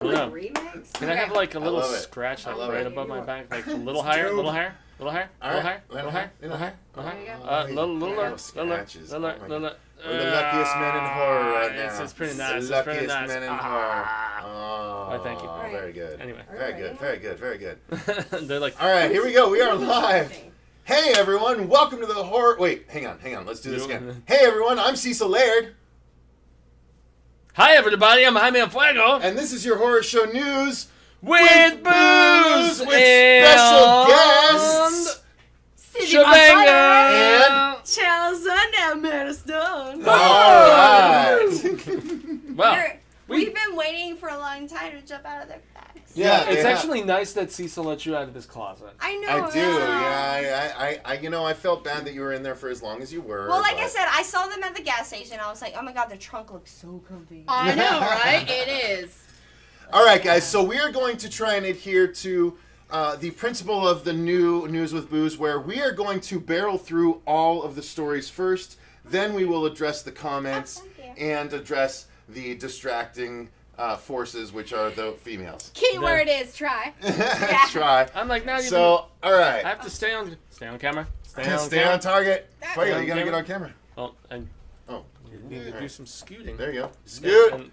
Like remix? Can I have like a little scratch like right above my back, like a little higher, a little higher, a little higher, a little higher, a little higher, a little higher, a little higher, We're the luckiest men in horror right now. It's pretty nice. The luckiest men in horror. Oh, thank you. Very good. Anyway. Very good, very good, very good. They're like, all right, here we go. We are live. Hey, everyone. Welcome to the horror... Wait, hang on. Let's do this again. Hey, everyone. I'm Cecil Laird. hi, everybody. I'm Jaime Fuego. And this is your horror show news with booze with special guests. Shabanga And Charles and Madison. all right. Well, We've been waiting for a long time to jump out of their bags. yeah, it's actually nice that Cecil let you out of his closet. I know. I do. Yeah, I you know, I felt bad that you were in there for as long as you were. Well, like I said, I saw them at the gas station. I was like, oh my god, their trunk looks so comfy. I know, right? It is. All right, guys. So we are going to try and adhere to the principle of the new News with Booze, where we are going to barrel through all of the stories first. Then we will address the comments and address the distracting forces, which are the females. Keyword is try. Try. I'm like, now you. So, all right. I have to stay on camera. Stay on target. Fuego, you gotta get on camera. Oh, and Oh, you need to do some scooting. there you go. Scoot.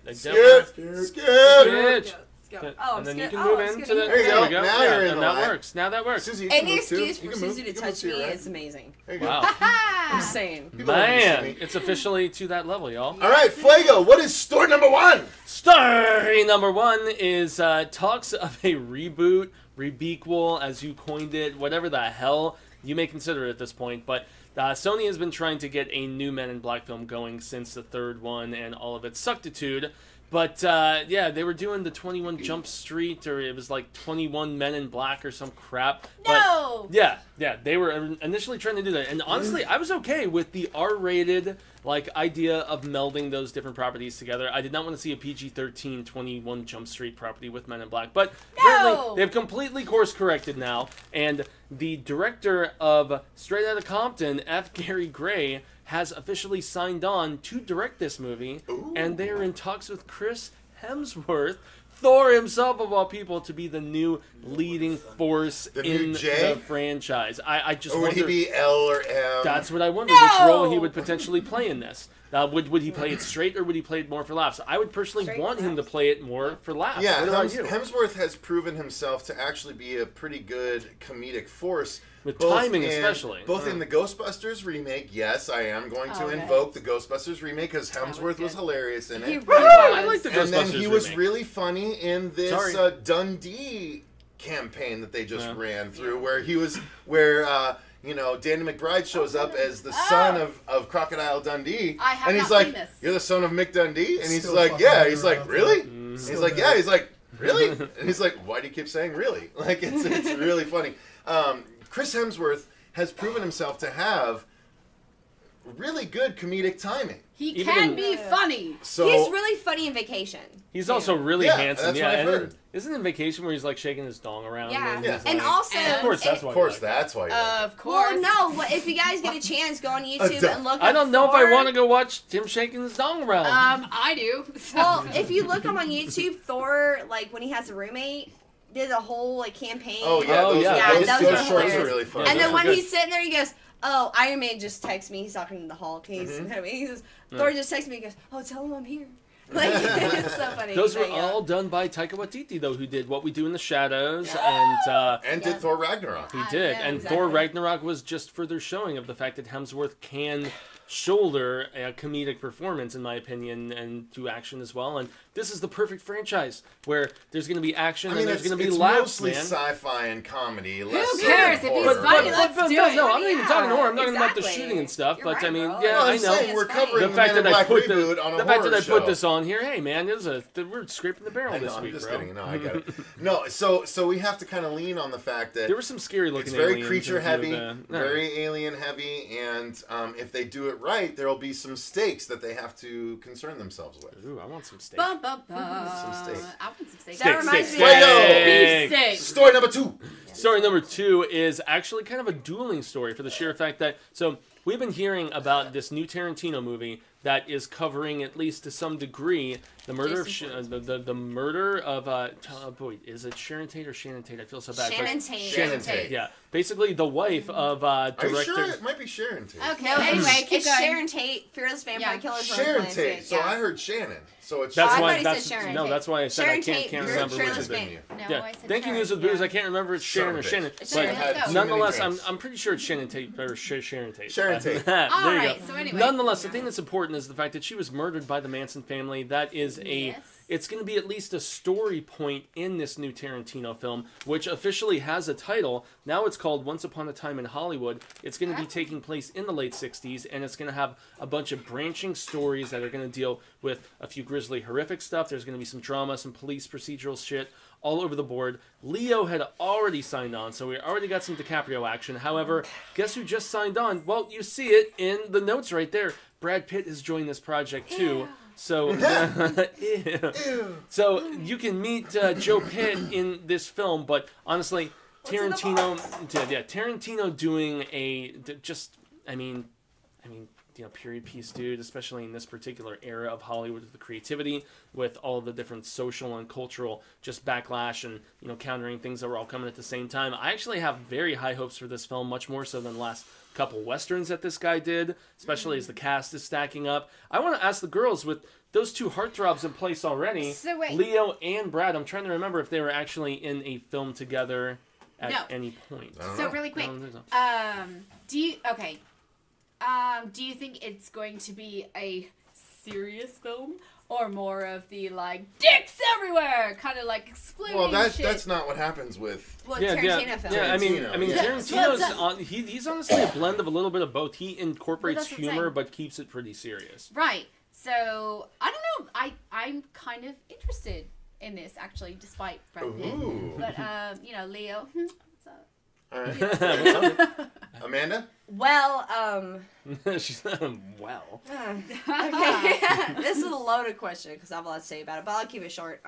Scoot. And then you can move into the. There you go. Now you're in the that line. works. Now that works. Susie, you Any can move too. excuse You for can move. Susie to You can touch move to me your right. is amazing. There you go. Wow. I'm saying. People don't see Man, me. it's officially to that level, y'all. All right, Fuego, what is story number one? Story number one is talks of a reboot, rebequel, as you coined it, whatever the hell you may consider it at this point. But Sony has been trying to get a new Men in Black film going since the third one and all of its suctitude. But, yeah, they were doing the 21 Jump Street, or it was like 21 Men in Black or some crap. No! But, yeah, they were initially trying to do that. And honestly, I was okay with the R-rated, like, idea of melding those different properties together. I did not want to see a PG-13 21 Jump Street property with Men in Black. But apparently, they've completely course-corrected now. And the director of Straight Outta Compton, F. Gary Gray, has officially signed on to direct this movie. Ooh. And they are in talks with Chris Hemsworth, Thor himself of all people, to be the new leading force in the franchise. I just or would wonder, he be L or M? that's what I wonder, which role he would potentially play in this. Would he play it straight, or would he play it more for laughs? I would personally want him to play it more for laughs. Yeah, what about you? Hemsworth has proven himself to actually be a pretty good comedic force. With timing, especially. Both in the Ghostbusters remake, yes, I am going to invoke the Ghostbusters remake, because Hemsworth was hilarious in it. I like the Ghostbusters And then he was remake. really funny in this Dundee campaign that they just ran through, where he was, you know, Danny McBride shows up as the son of Crocodile Dundee. I have and he's not like, seen this. "You're the son of Mick Dundee?" And he's like, "Yeah." He's like, "Really?" He's like, "Yeah." He's like, "Really?" And he's like, "Why do you keep saying really?" Like, it's really funny. Chris Hemsworth has proven himself to have really good comedic timing. He can be funny. So He's really funny in Vacation. He's also really handsome. That's what I've heard. And isn't in Vacation where he's like shaking his dong around? Yeah. And, Yeah. he's And like, also... of course, that's why. Of course, that's why. Of course. Well, no, if you guys get a chance, go on YouTube and look up I don't know if I Thor. want to go watch him shaking his dong around. I do. Well, if you look him on YouTube, Thor, like, when he has a roommate, did a whole, like, campaign. Oh, yeah. Oh, Those, yeah. those, those those are shorts are hilarious. really fun. And then those when are he's sitting there, he goes, "Oh, Iron Man just texted me." He's talking to the Hulk. He goes, "Thor just texted me." He goes, "Oh, tell him I'm here." Like, it's so funny. Those were But, yeah. all done by Taika Waititi, though, who did What We Do in the Shadows, and did Thor Ragnarok. he did. Yeah, And exactly. Thor Ragnarok was just further showing of the fact that Hemsworth can shoulder a comedic performance, in my opinion, and do action as well. And this is the perfect franchise where there's going to be action and there's going to be laughs, mostly man. sci-fi and comedy. Who cares if he's funny? Let's do it. No, I'm not even talking horror. I'm talking about the exactly. shooting and stuff. You're But right, I mean, bro. yeah, Well, I I'm know. saying we're covering The fact Men that in I Black put reboot on a the fact that I horror put this show. on here, hey man, we're scraping the barrel I know, this I'm week, just bro. kidding. No, I get it. No, so we have to kind of lean on the fact that There were some scary looking. it's very aliens creature in a few heavy, of the- very alien heavy, and if they do it right, there will be some stakes that they have to concern themselves with. Ooh, I want some steak. Bum, bum, bum. Some steak. I want some steak. That reminds me. Beef steak. Story number 2. Story number 2 is actually kind of a dueling story for the sheer fact that, so we've been hearing about this new Tarantino movie that is covering, at least to some degree, the murder the murder of boy, is it Sharon Tate or Shannon Tate? I feel so bad. Shannon Tate. Shannon Tate. Yeah, basically the wife of director. Are you sure it might be Sharon Tate? Okay, anyway, keep it's going. Sharon Tate, Fearless Vampire Killers. Sharon Tate. So I heard Shannon. So it's That's I why. thought he That's said Sharon no. Tate. That's why I said Sharon I can't Tate, remember which Fearless is it. Vampire. No, Yeah, I said thank you, Sharon, News with Booze. yeah. I can't remember it's Son of Sharon a or bitch. Shannon. It's But Sharon, let's go. nonetheless, Too many I'm pretty sure it's Shannon Tate or Sharon Tate. Sharon Tate. there you Alright, go. so anyway. Nonetheless, the thing that's important is the fact that she was murdered by the Manson family. That is a. Yes. It's going to be at least a story point in this new Tarantino film, which officially has a title. Now it's called Once Upon a Time in Hollywood. It's going to be taking place in the late 60s, and it's going to have a bunch of branching stories that are going to deal with a few grisly, horrific stuff. There's going to be some drama, some police procedural shit all over the board. Leo had already signed on, so we already got some DiCaprio action. However, guess who just signed on? Well, you see it in the notes right there. Brad Pitt has joined this project too. So, so you can meet Joe Pitt in this film, but honestly, Tarantino doing a I mean, period piece, dude, especially in this particular era of Hollywood with the creativity, with all the different social and cultural just backlash and, countering things that were all coming at the same time. I actually have very high hopes for this film, much more so than the last couple westerns that this guy did, especially as the cast is stacking up. I want to ask the girls, with those two heartthrobs in place already, So wait. Leo and Brad, I'm trying to remember if they were actually in a film together at No. any point. So really quick, I don't think so. do you think it's going to be a serious film or more of the dicks everywhere, kind of exploding Well, shit? that's not what happens with. Well, Tarantino film. Yeah, I mean, Yeah. Tarantino's he's honestly a blend of a little bit of both. He incorporates that's what I'm humor, saying. but keeps it pretty serious. Right. So I don't know. I'm kind of interested in this actually, despite Brad Pitt. Ooh. But Leo. What's up? All right. What's up? Amanda? Well, She's well. okay. This is a loaded question because I have a lot to say about it, but I'll keep it short.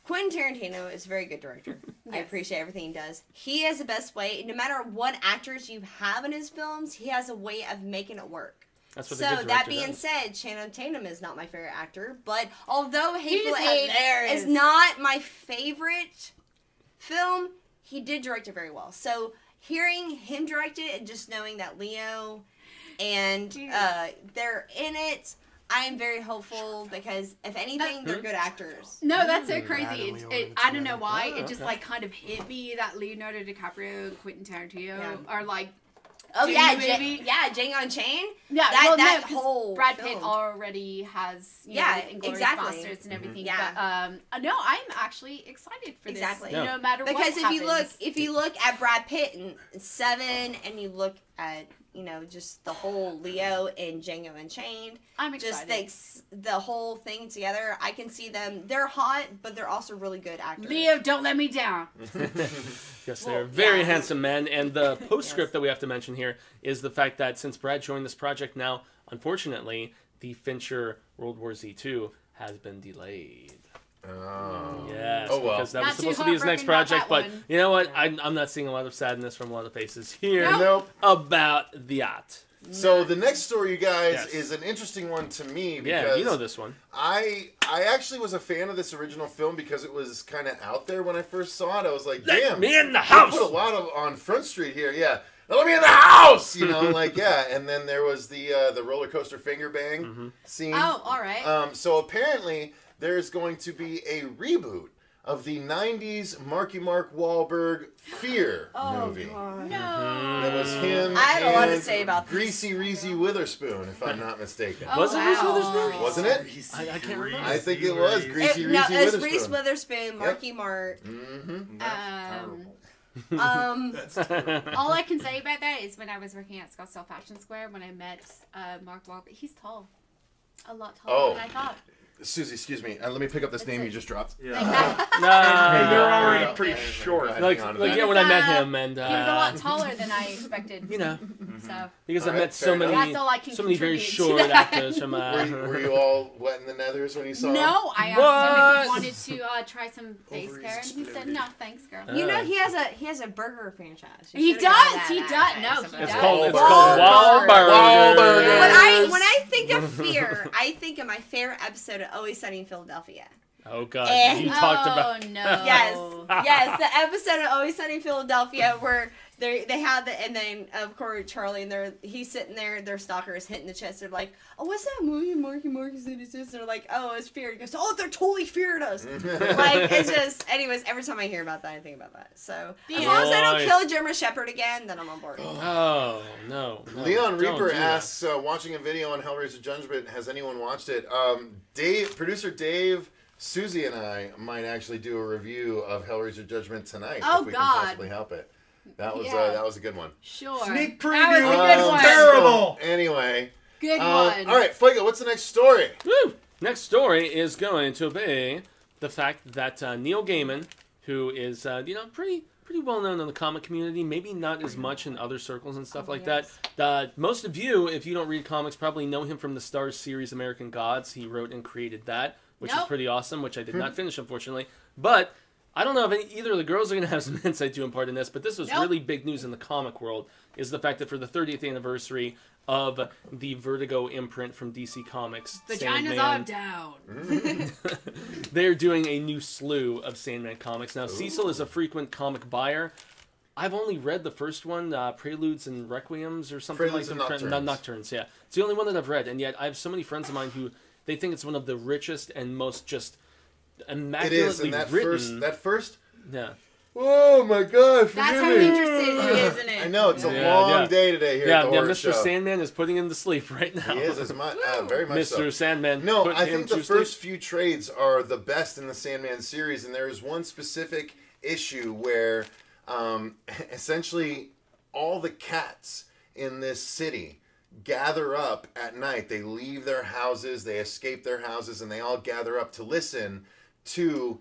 Quentin Tarantino is a very good director. I Yes. appreciate everything he does. He has the best way. No matter what actors you have in his films, he has a way of making it work. That's what So the good that director being does. said, Channing Tatum is not my favorite actor, but although Hateful He's Eight hilarious. is not my favorite film, he did direct it very well. So hearing him direct it and just knowing that Leo and they're in it, I am very hopeful because if anything, they're good actors. No, that's so Brad crazy. and Leo I don't know why. Oh, It just okay. kind of hit me that Leonardo DiCaprio and Quentin Tarantino are Oh yeah, maybe? Django Unchained. Yeah, that 'cause whole Brad film. Pitt already has Inglourious exactly. Basterds and everything. Yeah. But no, I'm actually excited for Exactly. this. Yeah. No matter what Because happens. if you look at Brad Pitt in Seven, and you look at just the whole Leo and Django Unchained, I'm just excited. the whole thing together, I can see them. They're hot, but they're also really good actors. Leo, don't let me down. Yes, they're Well, very yeah. handsome men. And the postscript Yes. that we have to mention here is the fact that since Brad joined this project now, unfortunately, the Fincher World War Z 2 has been delayed. Oh. Yes, Oh, well. because that Not was too supposed to be his next heartbroken about project. that But one. you know what? I'm not seeing a lot of sadness from a lot of faces here Nope. about the yacht. So the next story, you guys, Yes. is an interesting one to me because Yeah, you know this one. I actually was a fan of this original film because it was kind of out there when I first saw it. I was like, damn, me in the they house. put a lot of on Front Street here. Yeah, now let me in the house. Yeah. And then there was the roller coaster finger bang scene. Oh, all right. So apparently there's going to be a reboot of the '90s Marky Mark Wahlberg Fear movie. God. No. That was him. I had a lot to and say about this. Greasy Reezy Witherspoon, if I'm not mistaken. Oh, Was it Reese Witherspoon? Wasn't it? I can't remember. I think it was Greasy No, Reese it's Witherspoon. Reese Witherspoon, Marky Mark. That's terrible. All I can say about that is when I was working at Scottsdale Fashion Square, when I met Mark Wahlberg, he's tall. A lot taller than I thought. Susie, excuse me. Let me pick up this name you just dropped. Yeah. No, They're already Yeah. pretty short. Go ahead, like hang on to yeah, that. when I met him, and He was a lot taller than I expected. you know, So Because I Alright, met so fair many, enough. that's all I can so many very contribute to short that. actors from. Were you all wet in the nethers when you saw him? No, I asked him if he wanted to try some face Ovaries care, and he said, exploded. "No, thanks, girl." You know he has a burger franchise. You He should've gone does, that he way. does. No, he It's does. called Wahlburgers. Wahlburgers. Wahlburgers. When I think of fear, I think of my favorite episode of Always Sunny in Philadelphia. Oh God, And- you talked about. Oh no. Yes, the episode of Always Sunny in Philadelphia where they have the, and then of course Charlie and he's sitting there, their stalkers hitting the chest. They're like, "Oh, what's that movie? Marcus and his sister." They're like, "Oh, it's fear." He goes, "Oh, they're totally feared us." Like it's just, anyways. Every time I hear about that, I think about that. So as long as they don't Nice. kill Gemma Shepard again, then I'm on board. Oh no. Leon don't Reaper do that. asks, watching a video on Hellraiser Judgment, has anyone watched it? Producer Dave, Susie, and I might actually do a review of Hellraiser Judgment tonight Oh, if we God. can possibly help it. That was a good one. Sure. Sneak That preview. was a good one. Terrible. Anyway, Good one. all right, Fuego, what's the next story? Woo! Next story is going to be the fact that Neil Gaiman, who is pretty well known in the comic community, maybe not as much in other circles and stuff like yes. that. Most of you, if you don't read comics, probably know him from the Starz series American Gods. He wrote and created that, which is Nope. pretty awesome, which I did not finish, unfortunately. But I don't know if either of the girls are going to have some insight to impart in this, but this was Nope. really big news in the comic world, is the fact that for the 30th anniversary of the Vertigo imprint from DC Comics, Vaginas are down. they're doing a new slew of Sandman comics. Now, Cecil is a frequent comic buyer. I've only read the first one, Preludes and Requiems or something Preludes like and that. Nocturnes. Nocturnes, yeah. It's the only one that I've read, and yet I have so many friends of mine who they think it's one of the richest and most just It immaculately is, and written. that first. Yeah. Oh my God! That's forgive how me. interested he is in it. I know it's a Yeah, long yeah. day today here Yeah, at the yeah, horror Mr. show. Sandman is putting him to sleep right now. He is as much, very much Mr. so. Sandman. No, put I him think the to sleep. first few trades are the best in the Sandman series, and there is one specific issue where essentially all the cats in this city gather up at night. They leave their houses, they escape their houses, and they all gather up to listen to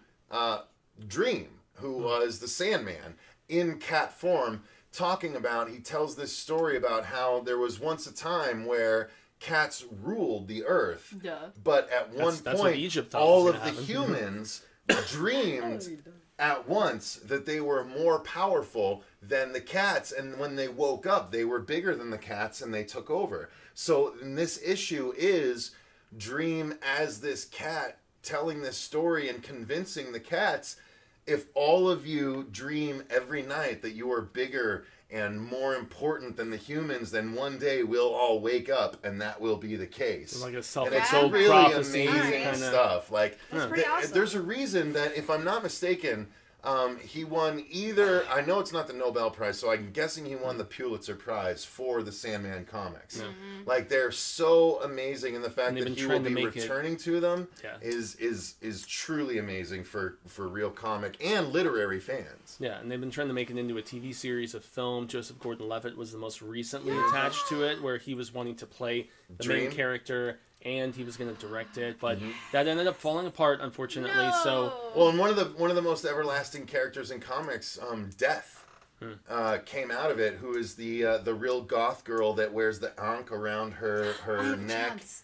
Dream, who was the Sandman in cat form, talking about, he tells this story about how there was once a time where cats ruled the earth, Duh. but at one That's what point Egypt thought all was of gonna the happen. humans dreamed at once that they were more powerful than the cats, and when they woke up they were bigger than the cats and they took over. So in this issue is Dream as this cat telling this story and convincing the cats, if all of you dream every night that you are bigger and more important than the humans, then one day we'll all wake up and that will be the case. Like a And it's self-fulfilled really prophecy amazing kinda. stuff. Like, That's pretty awesome. there's a reason that, if I'm not mistaken, he won either, I know it's not the Nobel Prize, so I'm guessing he won the Pulitzer Prize for the Sandman comics. Like, they're so amazing, and the fact And they've that been he will trying to be make it- returning to them Yeah. is truly amazing for real comic and literary fans. Yeah, and they've been trying to make it into a TV series, a film. Joseph Gordon-Levitt was the most recently attached to it, where he was wanting to play the main Dream? character, and he was going to direct it, but that ended up falling apart, unfortunately. So, Well, and one of the most everlasting characters in comics, Death, came out of it. Who is the real goth girl that wears the ankh around her neck? Chance.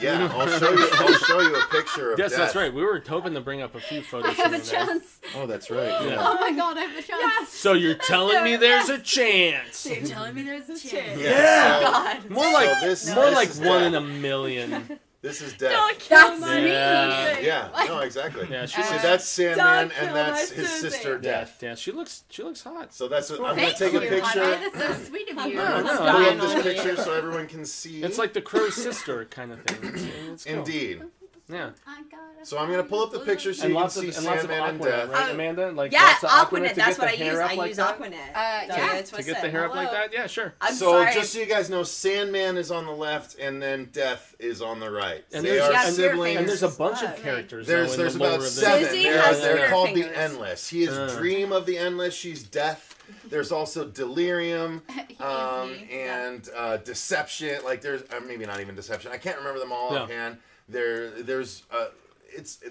Yeah, I'll show you a picture of yes, Death. that's right. We were hoping to bring up a few I photos have from a there. chance. Oh, that's right. Yeah. Oh my god, I have a chance. So you're telling me there's a chance? You're telling me there's a chance. Yeah. God. More So like this more is like one Death. in a million. This is Death. That's Yeah. me. Yeah, no, exactly. Yeah, she See, looks. that's Sandman, Don't and kill that's my his Susie. sister, Yeah, Death. yeah, she looks hot. So that's what I'm gonna Thank take you, a picture. Honey. That's so sweet of you. No, no, Pull I up mean, this picture so everyone can see. It's like the crow's sister kind of thing. It's cool. Indeed. Yeah. I got So I'm gonna pull up the picture so And you can lots see of Sandman and Aquanet, Death. right, Amanda? Like Yeah, lots of Aquanet. to That's get what the I hair use. up I like use that? Aquanet. yeah. That's To what's get the it. hair up like Hello. that? Yeah, sure. I'm So sorry. just so you guys know, Sandman is on the left, and then Death is on the right. And They there's, are got and, spirit siblings. and there's a bunch fingers. of characters. There's though, in the about lore of this. 7. Susie They're, has they're spirit called the fingers. Endless. He is Dream of the Endless. She's Death. There's also Delirium and Deception. Like there's maybe not even Deception. I can't remember them all No. offhand. There's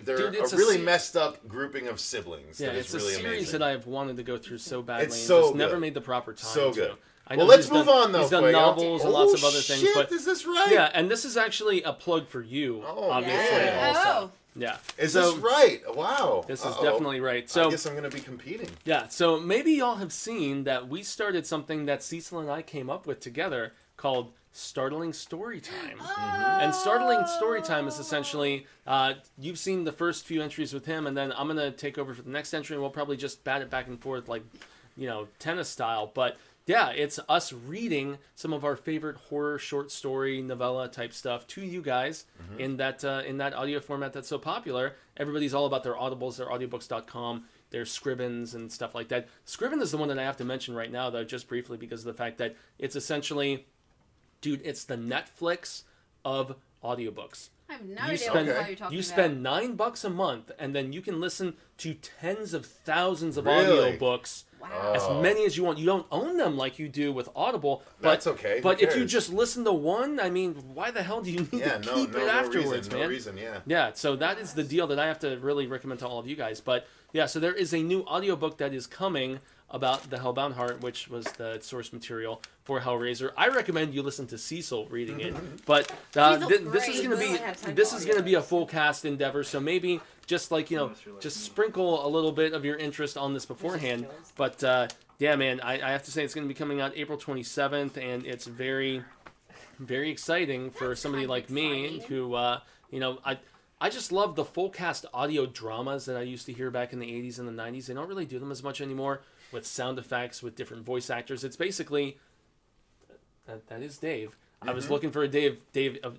they're Dude, it's a a really se- messed up grouping of siblings. Yeah, that it's is really a series amazing. that I've wanted to go through so badly It's and so just good. never made the proper time So to. good. I know Well, let's he's move done- on, though, He's done Fuego. novels and lots of other shit, things, but is this right? yeah, and this is actually a plug for you, Oh, obviously. yeah. Also, Oh. yeah. Is So, this right? Wow. This is Uh-oh. definitely right. I So guess I'm going to be competing. yeah, so maybe y'all have seen that we started something that Cecil and I came up with together called Startling Storytime. And Startling Storytime is essentially, you've seen the first few entries with him, and then I'm going to take over for the next entry, and we'll probably just bat it back and forth like, tennis style. But yeah, it's us reading some of our favorite horror, short story, novella type stuff to you guys in that audio format that's so popular. Everybody's all about their audibles, their audiobooks.com, their Scribens and stuff like that. Scriben is the one that I have to mention right now, though, just briefly, because of the fact that it's essentially... Dude, it's the Netflix of audiobooks. I have no You idea spend, what you're talking you about. spend $9 a month, and then you can listen to tens of thousands of Really? audiobooks, Wow. as many as you want. You don't own them like you do with Audible. But, That's okay. Who But if you cares? just listen to one, I mean, why the hell do you need Yeah, to no, keep no, it no afterwards, reason, man? no reason, yeah. Yeah, so that is the deal that I have to really recommend to all of you guys. But yeah, so there is a new audiobook that is coming about the Hellbound Heart, which was the source material for Hellraiser. I recommend you listen to Cecil reading it, but Cecil's this is great. going to We be don't have time this for is going to be a audiobooks. full cast endeavor. So maybe just like just sprinkle a little bit of your interest on this beforehand. But yeah, man, I have to say it's going to be coming out April 27th, and it's very, very exciting for That's somebody kind of like me exciting. who I just love the full cast audio dramas that I used to hear back in the 80s and the 90s. They don't really do them as much anymore with sound effects, with different voice actors. It's basically... That is Dave. I was looking for a Dave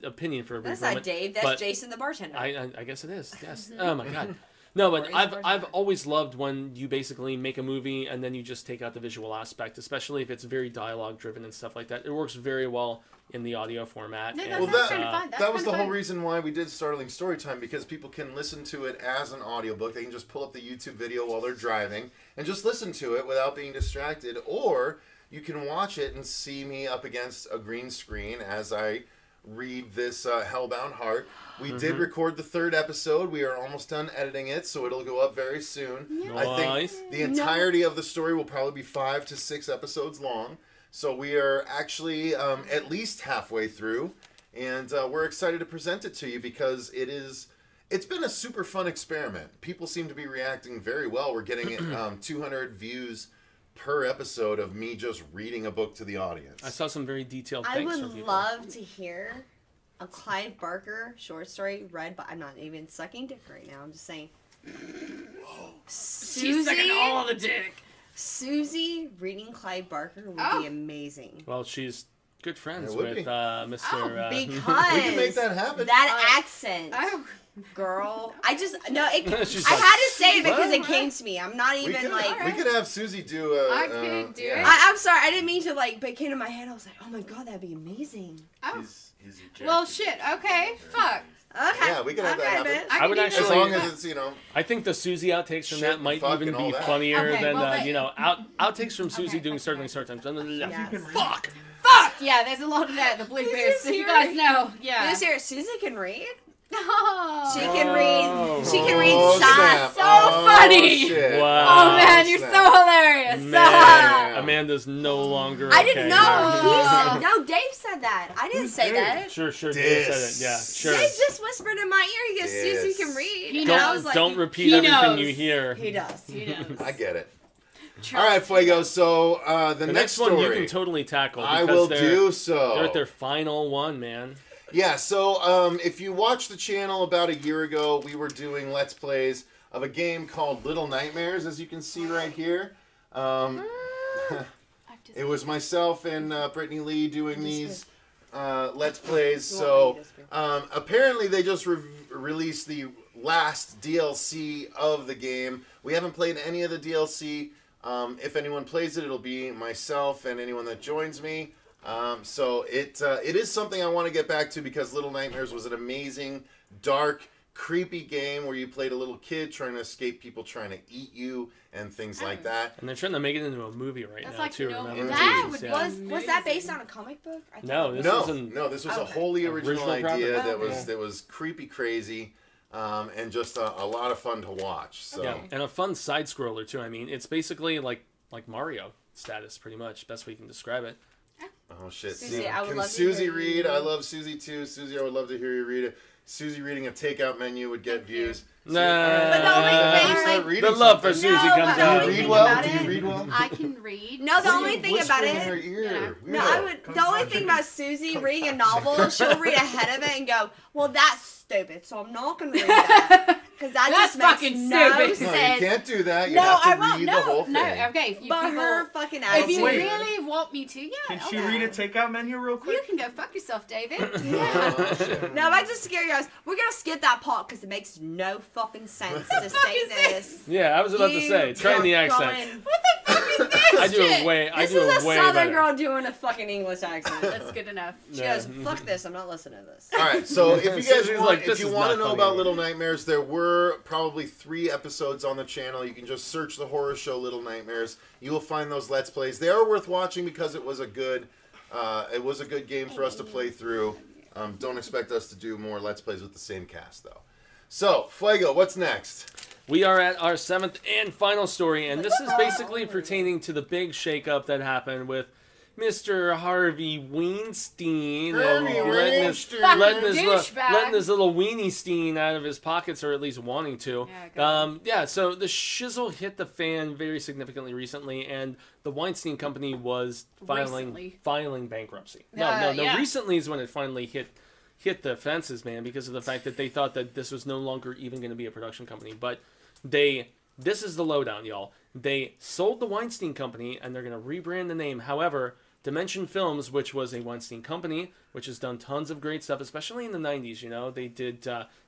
opinion for a brief That's not moment. Dave. That's but Jason the bartender. I guess it is. Yes. Oh my god. No, but Or is I've it I've not? always loved when you basically make a movie and then you just take out the visual aspect, especially if it's very dialogue driven and stuff like that. It works very well in the audio format. No, and, that Well, sounds that- kind of fun. That's That was kinda the whole fun. reason why we did Startling Storytime, because people can listen to it as an audiobook. They can just pull up the YouTube video while they're driving and just listen to it without being distracted. Or you can watch it and see me up against a green screen as I read this Hellbound Heart. We did record the 3rd episode. We are almost done editing it, so it'll go up very soon. I Nice. think the entirety of the story will probably be 5 to 6 episodes long. So we are actually at least halfway through, and we're excited to present it to you because it's been a super fun experiment. People seem to be reacting very well. We're getting 200 views per episode of me just reading a book to the audience. I saw some very detailed I things would from people. love to hear a Clive Barker short story read by... I'm not even sucking dick right now. I'm just saying. She's sucking all the dick. Susie reading Clive Barker would Oh. be amazing. Well, she's good friends It would with be. Mr. Oh, we because can make that happen. that accent, Oh. girl. I just no. It, She's I like, had to say it because "What?" it came to me. I'm not we even could, like. we could have Susie do a... I could do it. I'm sorry. I didn't mean to like, but it came to my head. I was like, oh my god, that'd be amazing. Oh. He's Well, shit. Okay. Fuck. Okay. Yeah, we could have that happen. bitch. I would can do actually- As that. long as it's, I think the Susie outtakes from Shit that and might fuck even and all be that. funnier Okay, than well, outtakes from Susie Okay, doing okay, Startling okay. Storytime. Yeah. Fuck! Fuck. Yeah, there's a lot of that. The bloopers. Susie If you Fury. guys know. Yeah. This here, Susie can read. Oh. She can read. She can read Oh, shots. snap. So Oh, funny. shit. Wow. Oh man, you're snap. so hilarious. Man, Amanda's no longer. I didn't okay. know. He Yeah. said no. Dave said that. I didn't say that. Sure, Dave Dis. said it. Yeah, sure. Dave just whispered in my ear. He goes, Yes. Susie can read. He And I knows. was like, Don't repeat he everything knows. you hear. He does. He knows. I get it. Trust All right, Fuego. So the The next next one you story, can totally tackle. I because will they're, do so. They're at their final one, man. Yeah, so if you watched the channel about a year ago, we were doing Let's Plays of a game called Little Nightmares, as you can see right here. It was myself and Brittany Lee doing these Let's Plays. So apparently they just released the last DLC of the game. We haven't played any of the DLC. If anyone plays it, it'll be myself and anyone that joins me. So it is something I want to get back to because Little Nightmares was an amazing, dark, creepy game where you played a little kid trying to escape people trying to eat you and things like that. And they're trying to make it into a movie right That's now, like, too. you know, Remember? that would Yeah. Was that based on a comic book? I thought No, it was. this No, was an- no, this was a Okay. wholly original Original idea property? that was creepy crazy, and just a lot of fun to watch. So Yeah, and a fun side scroller too. I mean, it's basically like Mario. status, pretty much. Best way you can describe it. Oh shit, Susie, I would can love to Susie hear read? you. I love Susie too. Susie, I would love to hear you read it. Susie reading a takeout menu would get views. But the only thing, like, The love for something. Susie No, comes but the out. only Do you read thing well? about Do you it- read well? I can read. no, the only thing about Whispering in her it. ear. No, I would. The only thing about Susie reading a novel, she'll read ahead of it and go, "Well, that's stupid, so I'm not gonna read that because that That's just makes fucking no stupid. sense." No, you can't do that. You No, have to I won't. read No, the whole thing. no. Okay, if you But people, her fucking if attitude. you Wait. really want me to, yeah. Can she okay. read a takeout menu real You quick? can go fuck yourself, David. Oh, shit. No, if I just scare you guys, we're gonna skip that part because it makes no fucking sense to say is this. Yeah, I was about to say, try the accent. Going, What the fuck is this? I do shit? it way. I this do is it a way southern better. girl doing a fucking English accent. That's good enough. She Yeah. goes, "Fuck this, I'm not listening to this." All right, so if you guys Susie's want, like, if "This you is want to not know funny about anymore." Little Nightmares, there were probably 3 episodes on the channel. You can just search the horror show Little Nightmares. You will find those Let's Plays. They are worth watching because it was a good game for us to play through. Don't expect us to do more Let's Plays with the same cast though. So Fuego, what's next? We are at our 7th and final story, and this is basically pertaining to the big shakeup that happened with Mr. Harvey Weinstein Harvey and Weinstein. Douchebag. letting his little weenie stein out of his pockets, or at least wanting to. Yeah, So the shizzle hit the fan very significantly recently, and the Weinstein Company was filing bankruptcy. No, Yeah. recently is when it finally hit the fences, man, because of the fact that they thought that this was no longer even going to be a production company. But this is the lowdown, y'all. They sold the Weinstein Company, and they're going to rebrand the name. However, Dimension Films, which was a Weinstein Company, which has done tons of great stuff, especially in the 90s, you know, they did,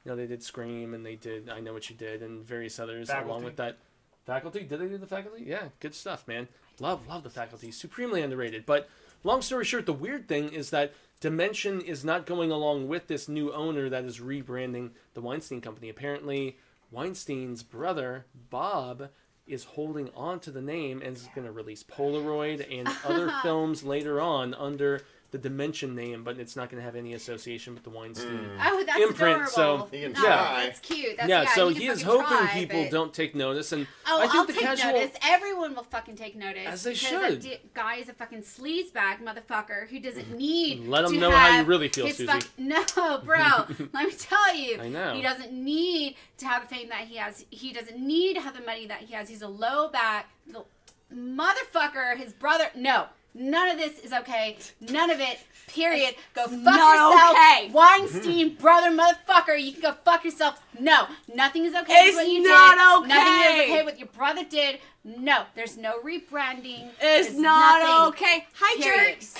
they did Scream, and they did I Know What You Did, and various others along with that. Faculty? Did they do the Faculty? Yeah, good stuff, man. Love the Faculty. Supremely underrated. But long story short, the weird thing is that Dimension is not going along with this new owner that is rebranding the Weinstein Company. Apparently, Weinstein's brother, Bob, is holding on to the name and is going to release Polaroid and other films later on under the Dimension name, but it's not going to have any association with the Weinstein Oh, that's imprint. adorable. So You can No, try. that's cute. That's, yeah, so you he can is fucking hoping try, people but- don't take notice, and Oh, I think I'll the take casual. notice. Everyone will fucking take notice. As they because should. That guy is a fucking sleazebag motherfucker who doesn't need Let him to know how you have really feel, his Susie. No, bro. Let me tell you. I know. He doesn't need to have the fame that he has. He doesn't need to have the money that he has. He's a low back little motherfucker. His brother. No. None of this is okay. None of it. Period. Go fuck not yourself. okay. Weinstein, brother, motherfucker. You can go fuck yourself. No. Nothing is okay It's with what you not did. Nothing is okay. okay with your brother did. No. There's no rebranding. It's There's not nothing. okay. Hi, Period. jerks.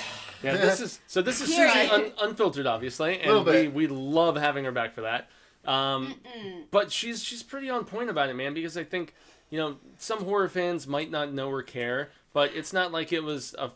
Yeah, this is Susie Period. unfiltered, obviously, Little and bit. we love having her back for that. But she's pretty on point about it, man, because I think, you know, some horror fans might not know or care, but it's not like it was a,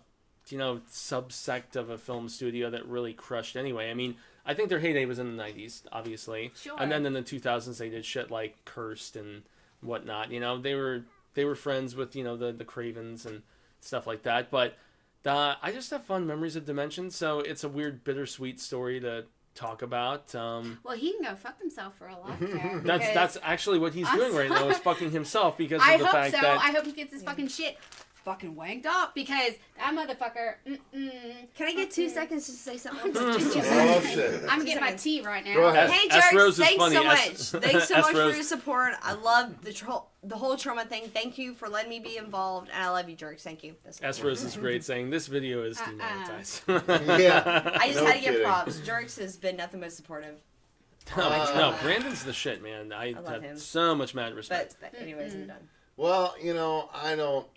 you know, subsect of a film studio that really crushed anyway. I mean, I think their heyday was in the 90s, obviously. Sure. And then in the 2000s they did shit like Cursed and whatnot. You know, they were friends with, you know, the Cravens and stuff like that. But I just have fond memories of Dimension, so it's a weird bittersweet story to talk about. Well, he can go fuck himself for a lot there. That's actually what he's doing right now, is fucking himself because of I the hope fact so. that I hope he gets his fucking shit fucking wanked off because that motherfucker. Can I get 2 seconds to say something? Oh shit. I'm getting my tea right now. Go ahead. Hey, S. jerks, Rose is thanks funny. so S- much. Thanks so S. much Rose. for your support. I love the whole trauma thing. Thank you for letting me be involved, and I love you, jerks. Thank you. That's S. Rose is great, saying this video is demonetized. Yeah. I just No had to give kidding. props. Jerks has been nothing but supportive. No, Brandon's the shit, man. I love have him. so much mad respect. But anyways, I'm done. Well, you know, I don't.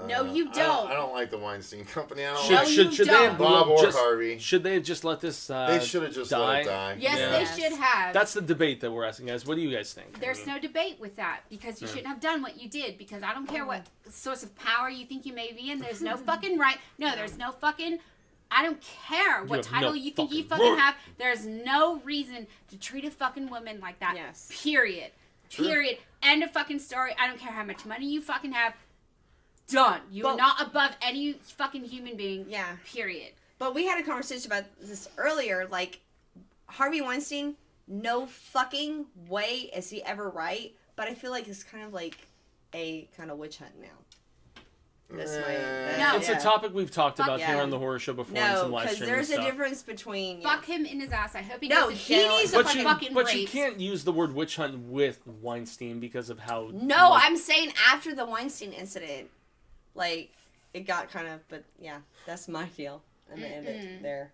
No, you don't. I don't like the Weinstein Company. I don't No, like you should they don't. have Bob or just, Harvey. Should they have just let this They should have just die? let it die. Yes, Yeah. they should have. That's the debate that we're asking, guys. What do you guys think? There's no debate with that because you shouldn't have done what you did because I don't care what source of power you think you may be in. There's no fucking right. No, there's no fucking. I don't care what have title no you think you fucking fucking right. have. There's no reason to treat a fucking woman like that. Yes. Period. True. Period. End of fucking story. I don't care how much money you fucking have. Done. You are But- not above any fucking human being. Yeah. Period. But we had a conversation about this earlier. Like, Harvey Weinstein, no fucking way is he ever right. But I feel like it's kind of like a kind of witch hunt now. That's Eh. my. It's a topic we've talked about yeah. here on the horror show before in No, some live because streaming there's a stuff. difference between. Fuck him in his ass. I hope he No, goes to he jail needs and to fucking But you raped. can't use the word witch hunt with Weinstein because of how. No, like, I'm saying after the Weinstein incident, like it got kind of. But yeah, that's my deal. I'm gonna end it there.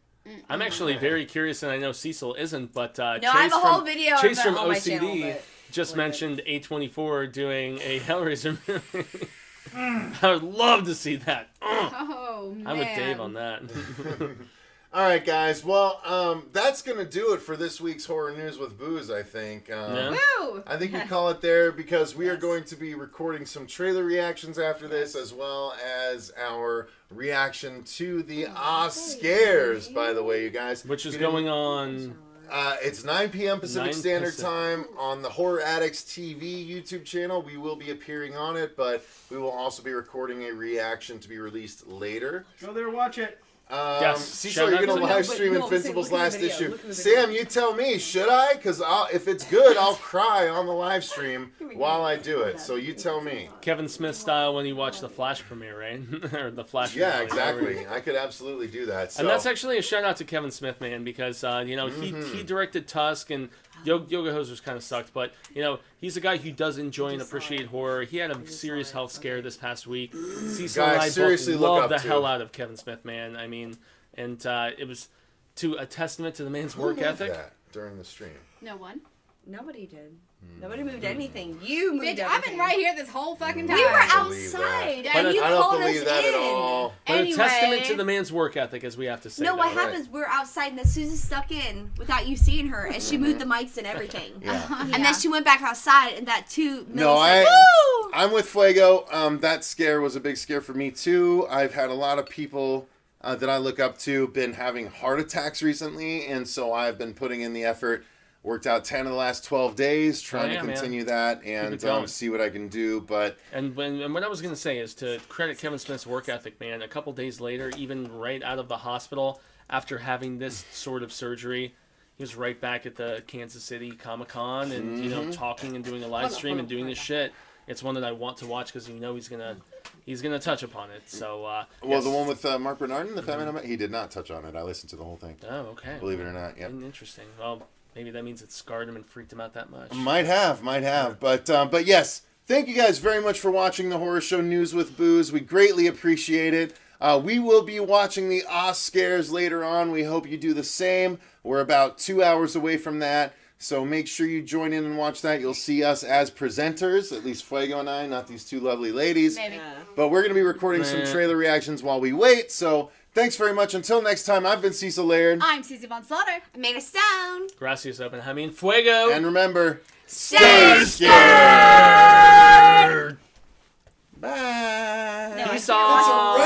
I'm actually very curious, and I know Cecil isn't, but No, Chase I have a whole from, video Chase of from that on my OCD channel, but just whatever. mentioned A24 doing a Hellraiser movie. I would love to see that. Oh, man. I'm with Dave on that. All right, guys. Well, that's gonna do it for this week's horror news with booze. I think. Yeah. Woo! I think we call it there because we are going to be recording some trailer reactions after this, as well as our reaction to the Scares. By the way, you guys, Which is going on. It's 9 p.m. Pacific 9 Standard Pacific. Time on the Horror Addicts TV YouTube channel. We will be appearing on it, but we will also be recording a reaction to be released later. Go there, watch it. Yes. Cecil, Shout you're out going to to- live stream No, but Invincible's look at the last video, issue. look at the video. Sam, you tell me, should I? Because if it's good, I'll cry on the live stream while I do it. So you tell me. Kevin Smith style when you watch the Flash premiere, right? Or the Flash Yeah, finale, exactly. whatever. I could absolutely do that. So. And that's actually a shout out to Kevin Smith, man, because he directed Tusk, and Yoga Hosers kind of sucked, but he's a guy who does enjoy and appreciate horror. He had a serious health scare this past week. Cecil and I both seriously look love up the to. hell out of Kevin Smith, man. I mean, and it was to a testament to the man's work Who moved ethic. that during the stream. No one. Nobody did. Nobody moved anything. You moved Bitch, everything. I've been right here this whole fucking time. We were I don't believe outside, that. and you I don't called believe us that in. at all. But Anyway. a testament to the man's work ethic, as we have to say. No, what though. happens? We're outside, and then Susan stuck in without you seeing her, and she moved the mics and everything. Yeah. And then she went back outside, and that 2 No, milliseconds. Woo! I'm with Fuego. That scare was a big scare for me too. I've had a lot of people that I look up to been having heart attacks recently, and so I've been putting in the effort. Worked out 10 of the last 12 days, trying to continue that and going. see what I can do. But And what I was going to say is to credit Kevin Smith's work ethic, man. A couple days later, even right out of the hospital, after having this sort of surgery, he was right back at the Kansas City Comic-Con and, talking and doing a live stream and doing this shit. It's one that I want to watch because he's gonna touch upon it. So well, yes. the one with Mark Bernardin, the Feminine, he did not touch on it. I listened to the whole thing. Oh, okay. Believe it or not, yep. Interesting. Well, maybe that means it scarred him and freaked him out that much. Might have. But yes, thank you guys very much for watching the Horror Show News with Booze. We greatly appreciate it. We will be watching the Scares later on. We hope you do the same. We're about 2 hours away from that. So make sure you join in and watch that. You'll see us as presenters, at least Fuego and I, not these two lovely ladies. Maybe. But we're going to be recording some trailer reactions while we wait. So thanks very much. Until next time, I've been Cecil Laird. I'm Cece Von Slaughter. I made a sound. Gracias, Open. I mean, Fuego. And remember, Stay scared. Bye. No, Peace I can't watch out. it.